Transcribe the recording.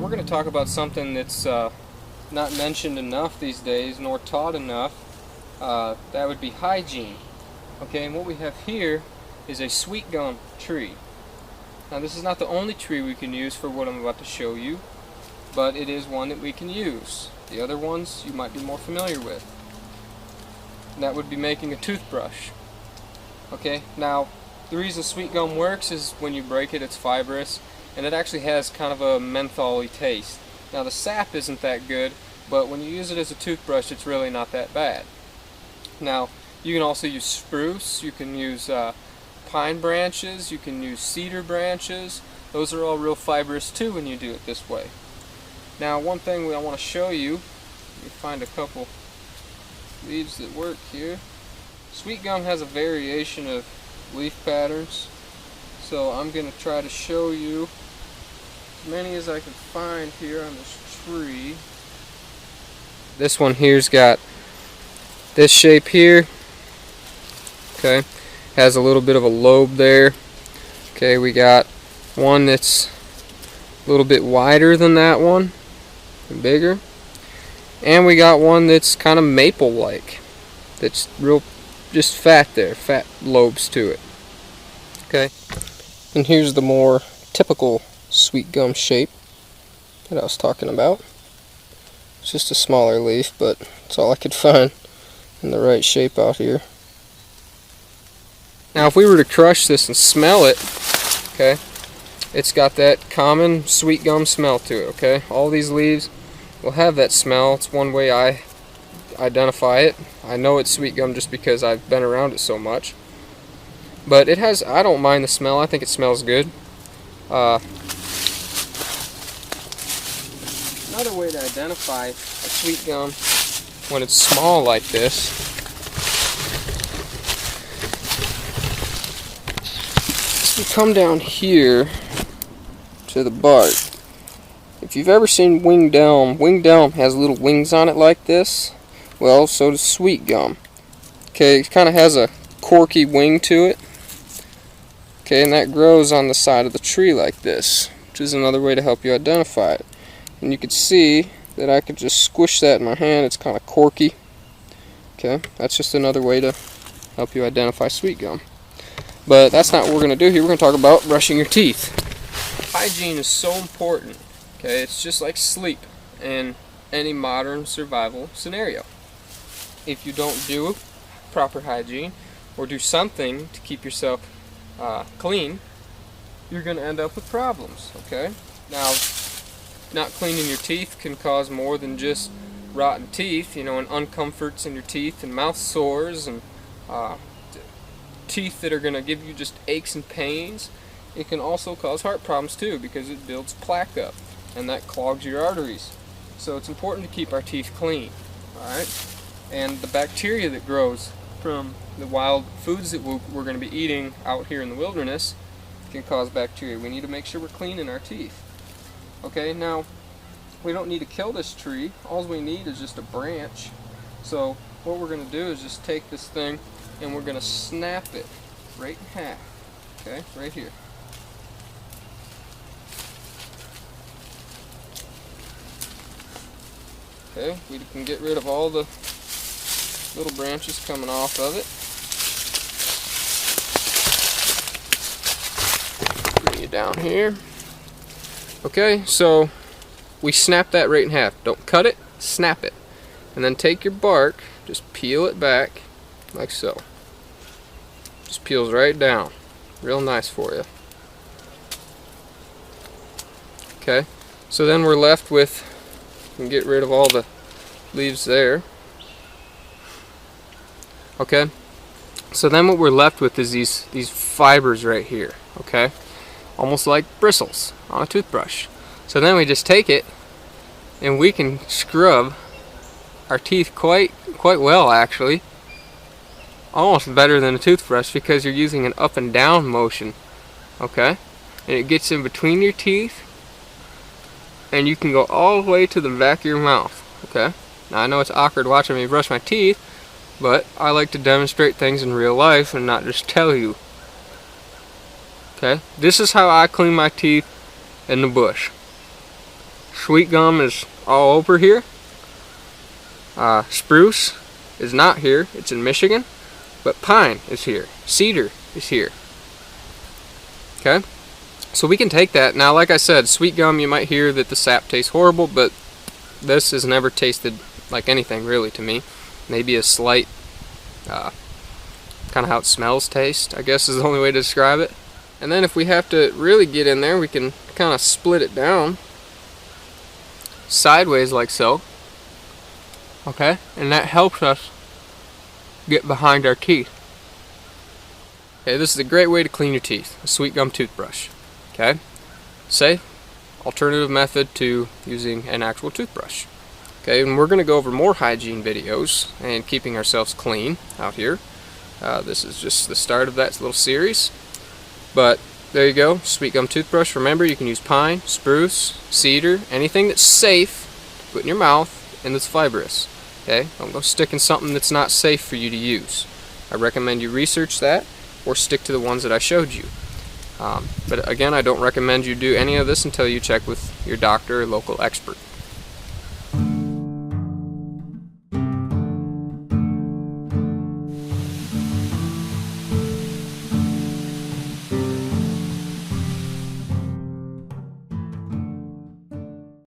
we're going to talk about something that's not mentioned enough these days, nor taught enough. That would be hygiene. Okay, and what we have here is a sweet gum tree. Now this is not the only tree we can use for what I'm about to show you, but it is one that we can use. The other ones you might be more familiar with. And that would be making a toothbrush. Okay, now the reason sweet gum works is when you break it, it's fibrous, and it actually has kind of a menthol-y taste. Now the sap isn't that good, but when you use it as a toothbrush, it's really not that bad. Now you can also use spruce, you can use pine branches, you can use cedar branches. Those are all real fibrous too when you do it this way. Now one thing I want to show you, let me find a couple leaves that work here. Sweet gum has a variation of leaf patterns, so I'm going to try to show you as many as I can find here on this tree. This one here's got this shape here. Okay, has a little bit of a lobe there. Okay, we got one that's a little bit wider than that one, and bigger, and we got one that's kind of maple-like. That's real, just fat there, fat lobes to it. Okay, and here's the more typical sweet gum shape that I was talking about. It's just a smaller leaf, but it's all I could find in the right shape out here. Now if we were to crush this and smell it, okay, it's got that common sweet gum smell to it, okay? All these leaves will have that smell. It's one way I identify it. I know it's sweet gum just because I've been around it so much. But it has, I don't mind the smell. I think it smells good. Another way to identify a sweet gum when it's small like this is to come down here to the bark. If you've ever seen winged elm has little wings on it like this. Well, so does sweet gum. Okay, it kind of has a corky wing to it. Okay, and that grows on the side of the tree like this, which is another way to help you identify it. And you can see that I could just squish that in my hand. It's kind of corky. Okay, that's just another way to help you identify sweet gum. But that's not what we're going to do here. We're going to talk about brushing your teeth. Hygiene is so important. Okay, it's just like sleep in any modern survival scenario. If you don't do proper hygiene or do something to keep yourself clean, you're going to end up with problems. Okay, now not cleaning your teeth can cause more than just rotten teeth, you know, and uncomforts in your teeth and mouth sores and teeth that are going to give you just aches and pains. It can also cause heart problems too, because it builds plaque up and that clogs your arteries. So it's important to keep our teeth clean. Alright? And the bacteria that grows from the wild foods that we're going to be eating out here in the wilderness can cause bacteria. We need to make sure we're cleaning our teeth. Okay, now we don't need to kill this tree. All we need is just a branch. So what we're going to do is just take this thing and we're going to snap it right in half. Okay, right here. Okay, we can get rid of all the little branches coming off of it. Bring you down here. Okay, so we snap that right in half. Don't cut it, snap it. And then take your bark, just peel it back like so. Just peels right down. Real nice for you. Okay, so then we're left with, we can get rid of all the leaves there. Okay, so then what we're left with is these fibers right here. Okay, almost like bristles on a toothbrush. So then we just take it and we can scrub our teeth quite well, actually. Almost better than a toothbrush, because you're using an up and down motion. Okay, and it gets in between your teeth and you can go all the way to the back of your mouth. Okay, now I know it's awkward watching me brush my teeth, but I like to demonstrate things in real life and not just tell you. Okay, this is how I clean my teeth in the bush. Sweetgum is all over here. Spruce is not here, it's in Michigan, but pine is here, cedar is here. Okay, so we can take that. Now, like I said, Sweetgum, you might hear that the sap tastes horrible, but this has never tasted like anything really to me. Maybe a slight, kind of how it smells taste, I guess is the only way to describe it. And then if we have to really get in there, we can kind of split it down sideways like so. Okay, and that helps us get behind our teeth. Okay, this is a great way to clean your teeth, a Sweetgum toothbrush. Okay, safe, alternative method to using an actual toothbrush. Okay, and we're going to go over more hygiene videos and keeping ourselves clean out here. This is just the start of that little series. But there you go, Sweetgum toothbrush. Remember, you can use pine, spruce, cedar, anything that's safe to put in your mouth and that's fibrous. Okay, don't go stick in something that's not safe for you to use. I recommend you research that or stick to the ones that I showed you. But again, I don't recommend you do any of this until you check with your doctor or local expert.